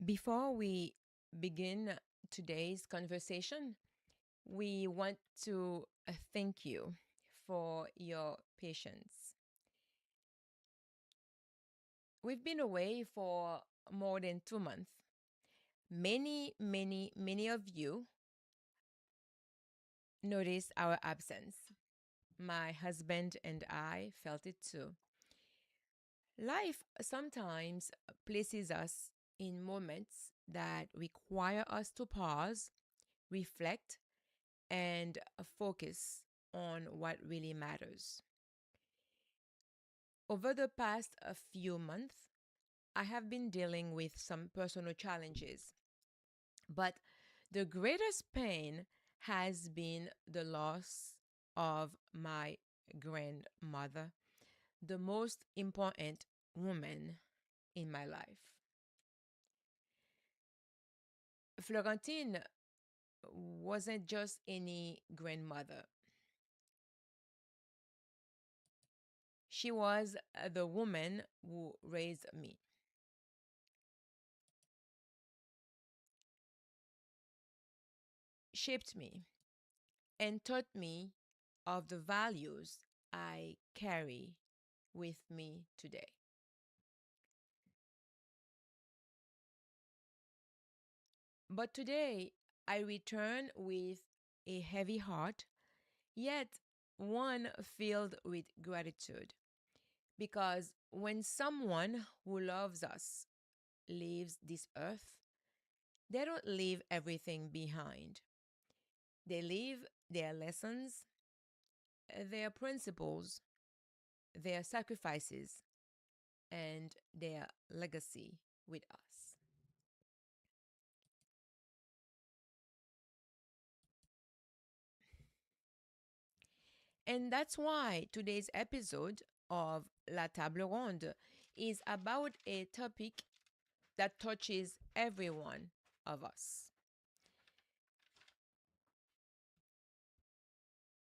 Before we begin today's conversation, we want to thank you for your patience. We've been away for more than 2 months. Many of you noticed our absence. My husband and I felt it too. Life sometimes places us in moments that require us to pause, reflect, and focus on what really matters. Over the past few months, I have been dealing with some personal challenges, but the greatest pain has been the loss of my grandmother, the most important woman in my life. Florentine wasn't just any grandmother, she was the woman who raised me, shaped me, and taught me of the values I carry with me today. But today, I return with a heavy heart, yet one filled with gratitude. Because when someone who loves us leaves this earth, they don't leave everything behind. They leave their lessons, their principles, their sacrifices, and their legacy with us. And that's why today's episode of La Table Ronde is about a topic that touches every one of us.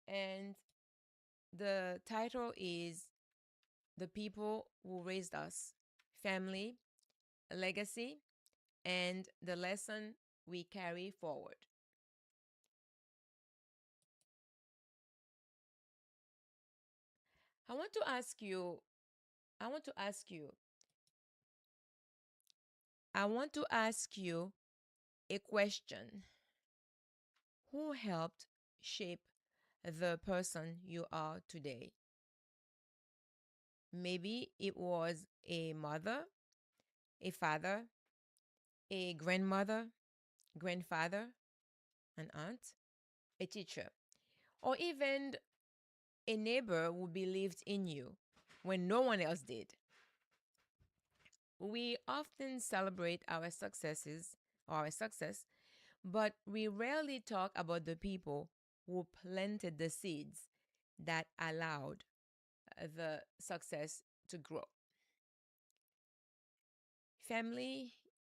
And the title is The People Who Raised Us, Family, Legacy, and the Lesson We Carry Forward. I want to ask you, I want to ask you, I want to ask you a question. Who helped shape the person you are today? Maybe it was a mother, a father, a grandmother, grandfather, an aunt, a teacher, or even a neighbor who believed in you when no one else did. We often celebrate our success, but we rarely talk about the people who planted the seeds that allowed the success to grow. Family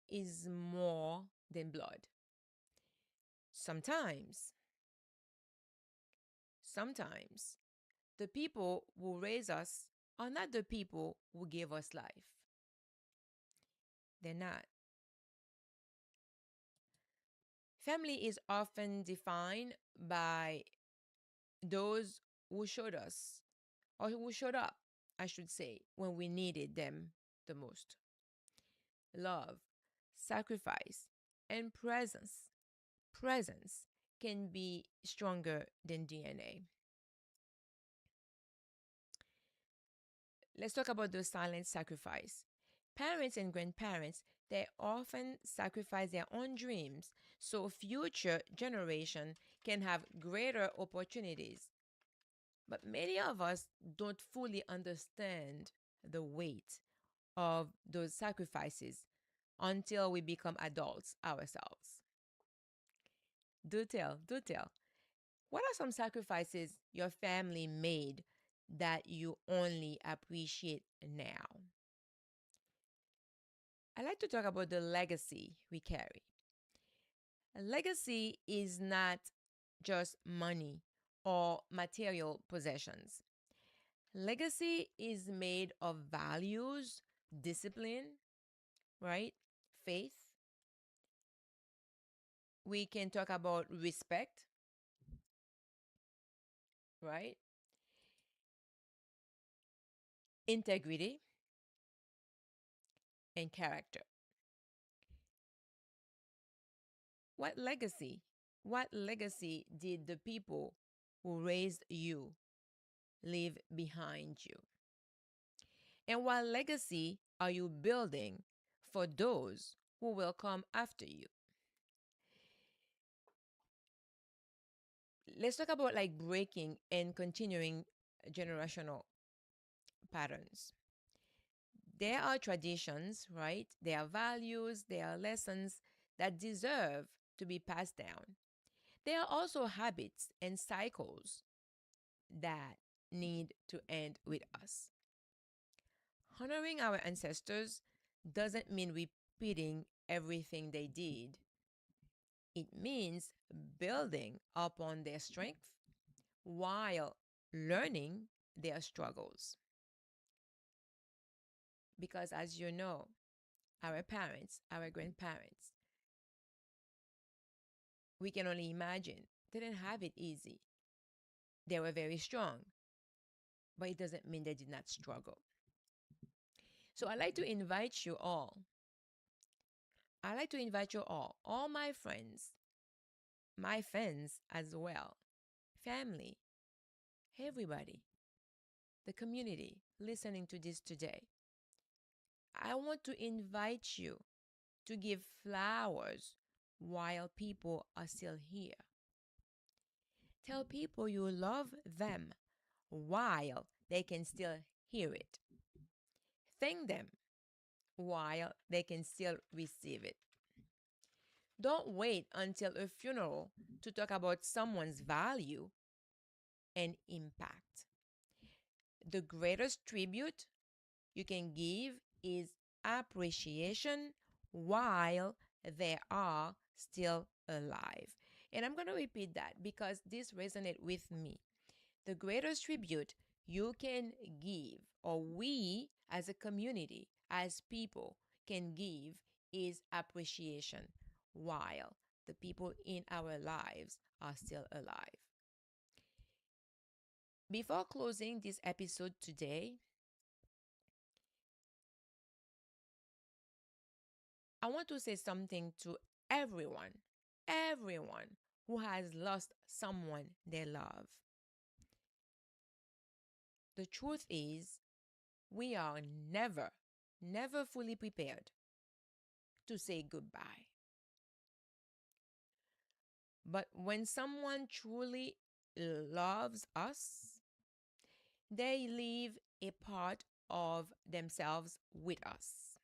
is more than blood. Sometimes, sometimes, the people who raise us are not the people who gave us life. They're not. Family is often defined by those who showed us, or who showed up, I should say, when we needed them the most. Love, sacrifice, and presence can be stronger than DNA. Let's talk about the silent sacrifice. Parents and grandparents, they often sacrifice their own dreams so future generation can have greater opportunities. But many of us don't fully understand the weight of those sacrifices until we become adults ourselves. Do tell. What are some sacrifices your family made that you only appreciate now? I like to talk about the legacy we carry. A legacy is not just money or material possessions. Legacy is made of values, discipline, right? Faith, We can talk about respect, right? Integrity and character. What legacy? What legacy did the people who raised you leave behind you? And what legacy are you building for those who will come after you? Let's talk about like breaking and continuing generational patterns. There are traditions, right? There are values, there are lessons that deserve to be passed down. There are also habits and cycles that need to end with us. Honoring our ancestors doesn't mean repeating everything they did. It means building upon their strength while learning their struggles. Because as you know, our parents, our grandparents, we can only imagine, they didn't have it easy. They were very strong, but it doesn't mean they did not struggle. So I'd like to invite you all my friends as well, family, everybody, the community listening to this today. I want to invite you to give flowers while people are still here. Tell people you love them while they can still hear it. Thank them while they can still receive it. Don't wait until a funeral to talk about someone's value and impact. The greatest tribute you can give is appreciation while they are still alive. And I'm going to repeat that because this resonates with me. The greatest tribute you can give, or we as a community, as people, can give is appreciation while the people in our lives are still alive. Before closing this episode today, I want to say something to everyone who has lost someone they love. The truth is, we are never fully prepared to say goodbye. But when someone truly loves us, they leave a part of themselves with us.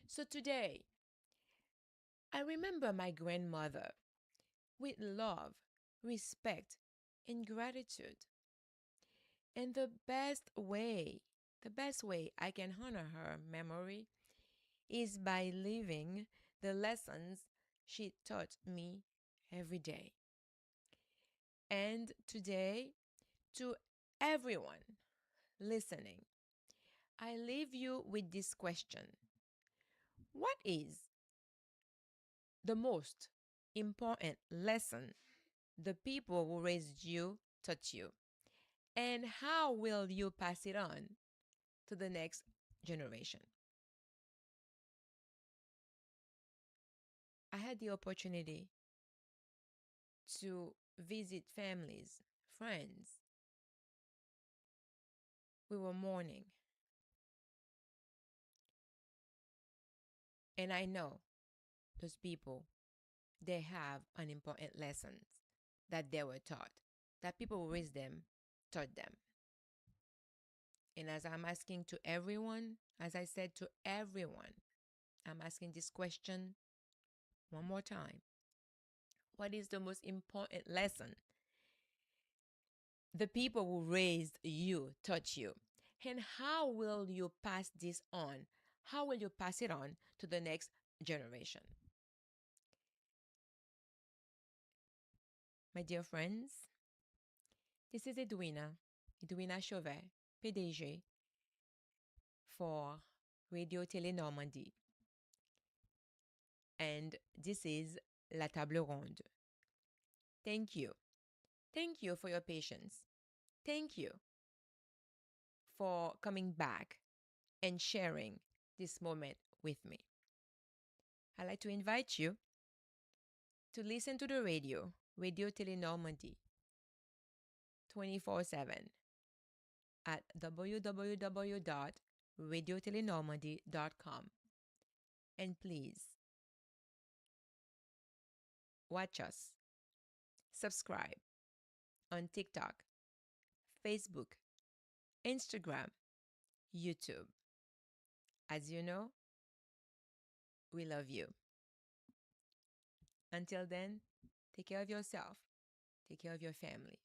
So today, I remember my grandmother with love, respect, and gratitude. And the best way I can honor her memory is by living the lessons she taught me every day. And today, to everyone listening, I leave you with this question. What is the most important lesson the people who raised you taught you? And how will you pass it on to the next generation? I had the opportunity to visit families, friends. We were mourning. And I know those people, they have an important lessons that they were taught, that people who raised them taught them. And as I'm asking to everyone, as I said to everyone, I'm asking this question one more time. What is the most important lesson the people who raised you taught you? And how will you pass this on? How will you pass it on to the next generation? My dear friends, this is Edwina Chauvet, PDG for Radio Tele Normandie. And this is la table ronde. Thank you. Thank you for your patience. Thank you for coming back and sharing this moment with me. I'd like to invite you to listen to the Radio Tele Normandie, 24/7 at www.radiotelenormandie.com. And please watch us, subscribe on TikTok, Facebook, Instagram, YouTube. As you know, we love you. Until then, take care of yourself, take care of your family.